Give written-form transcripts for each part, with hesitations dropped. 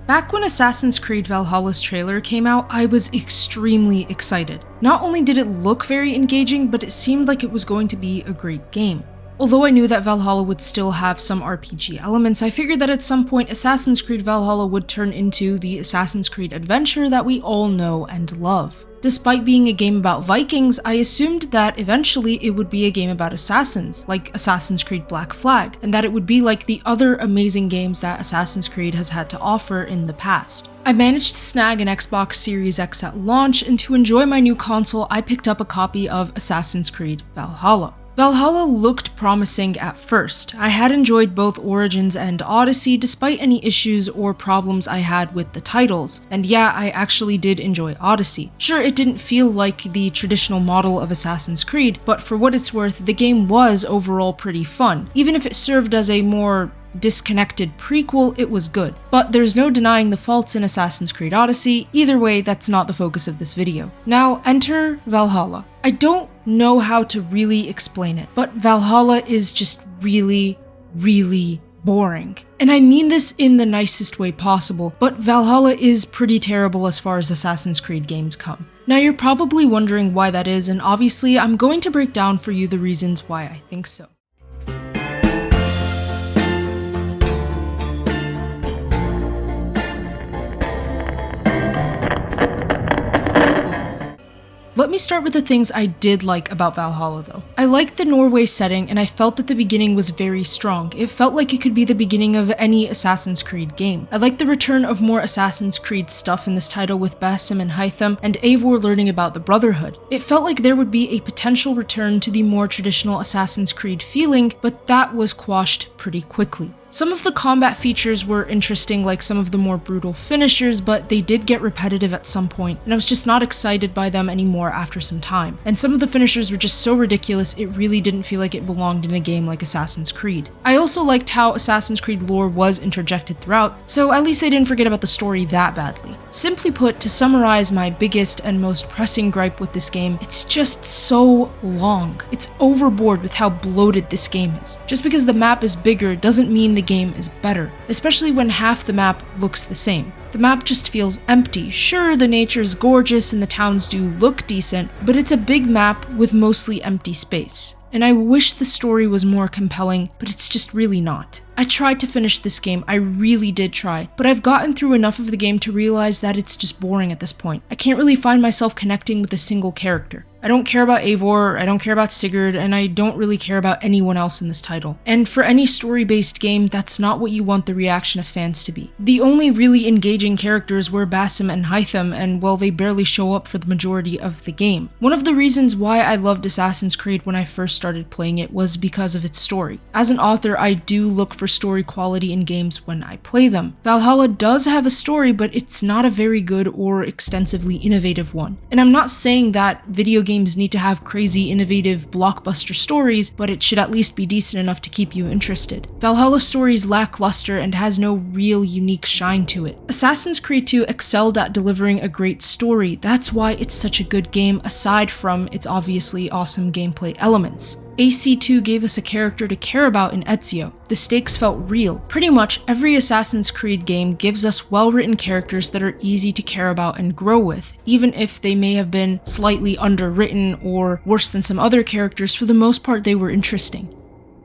Back when Assassin's Creed Valhalla's trailer came out, I was extremely excited. Not only did it look very engaging, but it seemed like it was going to be a great game. Although I knew that Valhalla would still have some RPG elements, I figured that at some point Assassin's Creed Valhalla would turn into the Assassin's Creed adventure that we all know and love. Despite being a game about Vikings, I assumed that eventually it would be a game about assassins, like Assassin's Creed Black Flag, and that it would be like the other amazing games that Assassin's Creed has had to offer in the past. I managed to snag an Xbox Series X at launch, and to enjoy my new console, I picked up a copy of Assassin's Creed Valhalla. Valhalla looked promising at first. I had enjoyed both Origins and Odyssey despite any issues or problems I had with the titles. And yeah, I actually did enjoy Odyssey. Sure, it didn't feel like the traditional model of Assassin's Creed, but for what it's worth, the game was overall pretty fun. Even if it served as a more disconnected prequel, it was good. But there's no denying the faults in Assassin's Creed Odyssey. Either way, that's not the focus of this video. Now, enter Valhalla. I don't know how to really explain it, but Valhalla is just really boring. And I mean this in the nicest way possible, but Valhalla is pretty terrible as far as Assassin's Creed games come. Now you're probably wondering why that is, and obviously I'm going to break down for you the reasons why I think so. Let me start with the things I did like about Valhalla though. I liked the Norway setting, and I felt that the beginning was very strong. It felt like it could be the beginning of any Assassin's Creed game. I liked the return of more Assassin's Creed stuff in this title with Basim and Hytham and Eivor learning about the Brotherhood. It felt like there would be a potential return to the more traditional Assassin's Creed feeling, but that was quashed pretty quickly. Some of the combat features were interesting, like some of the more brutal finishers, but they did get repetitive at some point, and I was just not excited by them anymore after some time. And some of the finishers were just so ridiculous, it really didn't feel like it belonged in a game like Assassin's Creed. I also liked how Assassin's Creed lore was interjected throughout, so at least they didn't forget about the story that badly. Simply put, to summarize my biggest and most pressing gripe with this game, it's just so long. It's overboard with how bloated this game is. Just because the map is bigger doesn't mean the game is better, especially when half the map looks the same. The map just feels empty. Sure, the nature's gorgeous and the towns do look decent, but it's a big map with mostly empty space. And I wish the story was more compelling, but it's just really not. I tried to finish this game, I really did try, but I've gotten through enough of the game to realize that it's just boring at this point. I can't really find myself connecting with a single character. I don't care about Eivor, I don't care about Sigurd, and I don't really care about anyone else in this title. And for any story-based game, that's not what you want the reaction of fans to be. The only really engaging characters were Basim and Hytham, and well, they barely show up for the majority of the game. One of the reasons why I loved Assassin's Creed when I first started playing it was because of its story. As an author, I do look for story quality in games when I play them. Valhalla does have a story, but it's not a very good or extensively innovative one. And I'm not saying that video games need to have crazy, innovative, blockbuster stories, but it should at least be decent enough to keep you interested. Valhalla's story is lackluster and has no real unique shine to it. Assassin's Creed 2 excelled at delivering a great story. That's why it's such a good game, aside from its obviously awesome gameplay elements. AC2 gave us a character to care about in Ezio. The stakes felt real. Pretty much every Assassin's Creed game gives us well-written characters that are easy to care about and grow with, even if they may have been slightly underwritten or worse than some other characters. For the most part, they were interesting.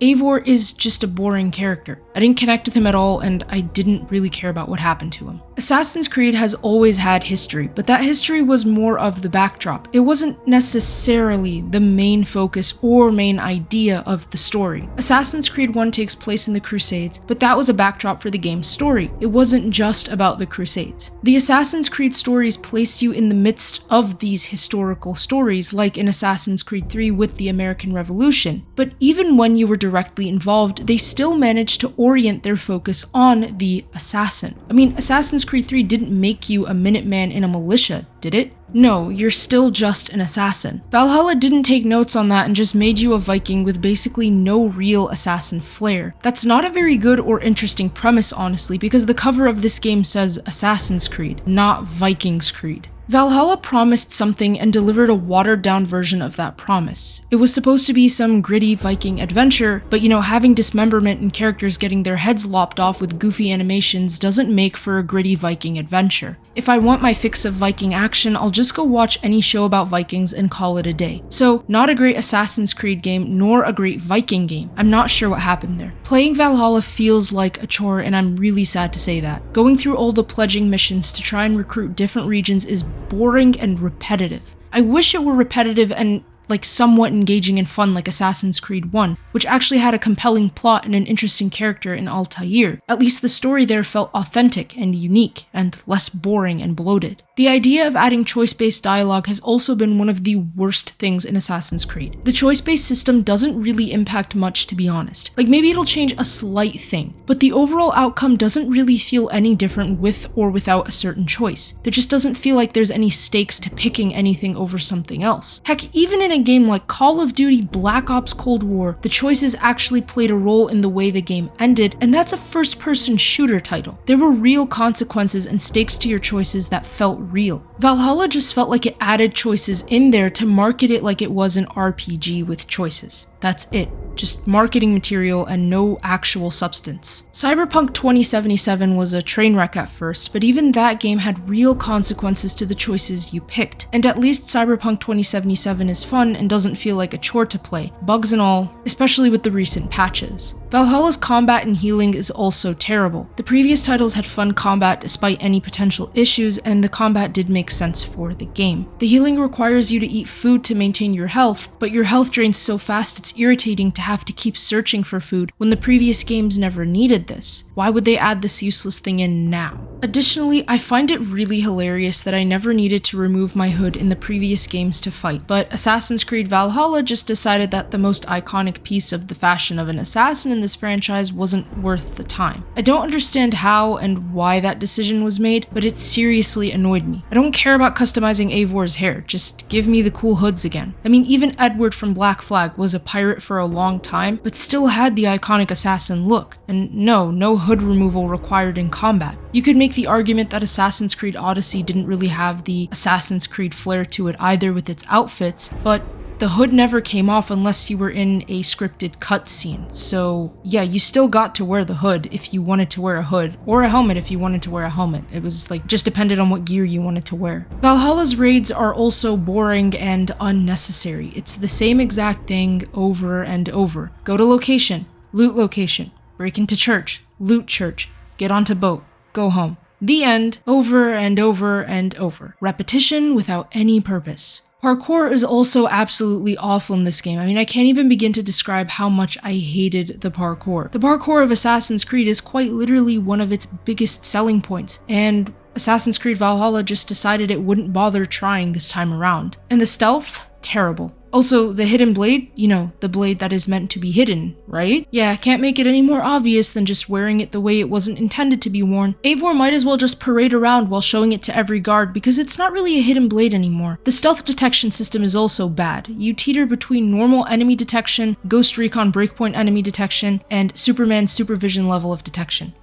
Eivor is just a boring character. I didn't connect with him at all, and I didn't really care about what happened to him. Assassin's Creed has always had history, but that history was more of the backdrop. It wasn't necessarily the main focus or main idea of the story. Assassin's Creed 1 takes place in the Crusades, but that was a backdrop for the game's story. It wasn't just about the Crusades. The Assassin's Creed stories placed you in the midst of these historical stories, like in Assassin's Creed 3 with the American Revolution. But even when you were directly involved, they still managed to orient their focus on the assassin. I mean, Assassin's Creed 3 didn't make you a Minuteman in a militia, did it? No, you're still just an assassin. Valhalla didn't take notes on that and just made you a Viking with basically no real assassin flair. That's not a very good or interesting premise, honestly, because the cover of this game says Assassin's Creed, not Vikings Creed. Valhalla promised something and delivered a watered-down version of that promise. It was supposed to be some gritty Viking adventure, but having dismemberment and characters getting their heads lopped off with goofy animations doesn't make for a gritty Viking adventure. If I want my fix of Viking action, I'll just go watch any show about Vikings and call it a day. So, not a great Assassin's Creed game, nor a great Viking game. I'm not sure what happened there. Playing Valhalla feels like a chore, and I'm really sad to say that. Going through all the pledging missions to try and recruit different regions is boring and repetitive. I wish it were repetitive and somewhat engaging and fun like Assassin's Creed 1, which actually had a compelling plot and an interesting character in Altair. At least the story there felt authentic and unique, and less boring and bloated. The idea of adding choice-based dialogue has also been one of the worst things in Assassin's Creed. The choice-based system doesn't really impact much, to be honest. Maybe it'll change a slight thing, but the overall outcome doesn't really feel any different with or without a certain choice. There just doesn't feel like there's any stakes to picking anything over something else. Heck, even in a game like Call of Duty Black Ops Cold War, the choices actually played a role in the way the game ended, and that's a first-person shooter title. There were real consequences and stakes to your choices that felt real. Valhalla just felt like it added choices in there to market it like it was an RPG with choices. That's it. Just marketing material and no actual substance. Cyberpunk 2077 was a train wreck at first, but even that game had real consequences to the choices you picked. And at least Cyberpunk 2077 is fun and doesn't feel like a chore to play, bugs and all, especially with the recent patches. Valhalla's combat and healing is also terrible. The previous titles had fun combat despite any potential issues, and the combat did make sense for the game. The healing requires you to eat food to maintain your health, but your health drains so fast it's irritating to have to keep searching for food when the previous games never needed this. Why would they add this useless thing in now? Additionally, I find it really hilarious that I never needed to remove my hood in the previous games to fight, but Assassin's Creed Valhalla just decided that the most iconic piece of the fashion of an assassin in this franchise wasn't worth the time. I don't understand how and why that decision was made, but it seriously annoyed me. I don't care about customizing Eivor's hair, just give me the cool hoods again. I mean, even Edward from Black Flag was a pirate for a long time, but still had the iconic assassin look. And no hood removal required in combat. You could make the argument that Assassin's Creed Odyssey didn't really have the Assassin's Creed flair to it either with its outfits, but the hood never came off unless you were in a scripted cutscene. So yeah, you still got to wear the hood if you wanted to wear a hood, or a helmet if you wanted to wear a helmet. It was just depended on what gear you wanted to wear. Valhalla's raids are also boring and unnecessary. It's the same exact thing over and over. Go to location, loot location, break into church, loot church, get onto boat, go home. The end, over and over and over. Repetition without any purpose. Parkour is also absolutely awful in this game. I mean, I can't even begin to describe how much I hated the parkour. The parkour of Assassin's Creed is quite literally one of its biggest selling points, and Assassin's Creed Valhalla just decided it wouldn't bother trying this time around. And the stealth? Terrible. Also, the hidden blade, the blade that is meant to be hidden, right? Yeah, can't make it any more obvious than just wearing it the way it wasn't intended to be worn. Eivor might as well just parade around while showing it to every guard because it's not really a hidden blade anymore. The stealth detection system is also bad. You teeter between normal enemy detection, Ghost Recon Breakpoint enemy detection, and Superman supervision level of detection.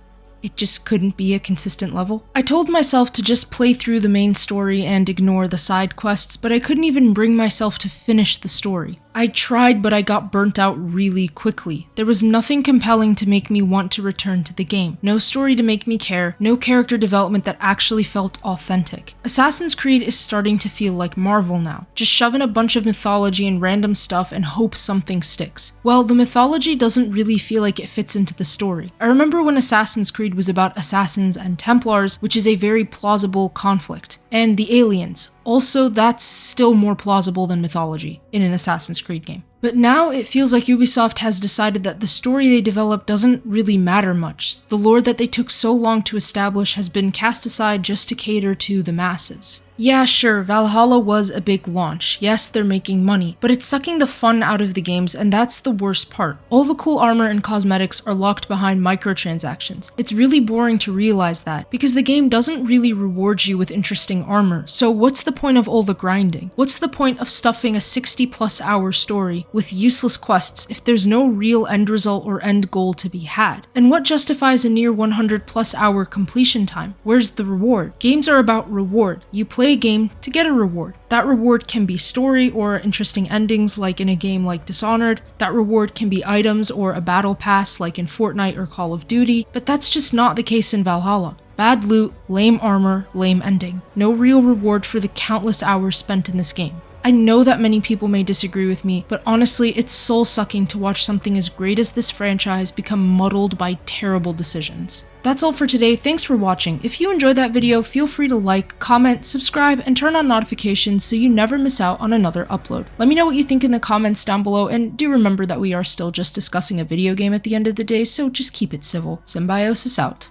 It just couldn't be a consistent level. I told myself to just play through the main story and ignore the side quests, but I couldn't even bring myself to finish the story. I tried, but I got burnt out really quickly. There was nothing compelling to make me want to return to the game. No story to make me care, no character development that actually felt authentic. Assassin's Creed is starting to feel like Marvel now. Just shove in a bunch of mythology and random stuff and hope something sticks. Well, the mythology doesn't really feel like it fits into the story. I remember when Assassin's Creed was about assassins and Templars, which is a very plausible conflict. And the aliens. Also, that's still more plausible than mythology in an Assassin's Creed game. But now it feels like Ubisoft has decided that the story they developed doesn't really matter much. The lore that they took so long to establish has been cast aside just to cater to the masses. Yeah, sure, Valhalla was a big launch. Yes, they're making money, but it's sucking the fun out of the games, and that's the worst part. All the cool armor and cosmetics are locked behind microtransactions. It's really boring to realize that, because the game doesn't really reward you with interesting armor, so what's the point of all the grinding? What's the point of stuffing a 60+ hour story with useless quests if there's no real end result or end goal to be had? And what justifies a near 100+ hour completion time? Where's the reward? Games are about reward. You play a game to get a reward. That reward can be story or interesting endings like in a game like Dishonored. That reward can be items or a battle pass like in Fortnite or Call of Duty, but that's just not the case in Valhalla. Bad loot, lame armor, lame ending. No real reward for the countless hours spent in this game. I know that many people may disagree with me, but honestly, it's soul-sucking to watch something as great as this franchise become muddled by terrible decisions. That's all for today. Thanks for watching. If you enjoyed that video, feel free to like, comment, subscribe, and turn on notifications so you never miss out on another upload. Let me know what you think in the comments down below, and do remember that we are still just discussing a video game at the end of the day, so just keep it civil. Symbiosis out.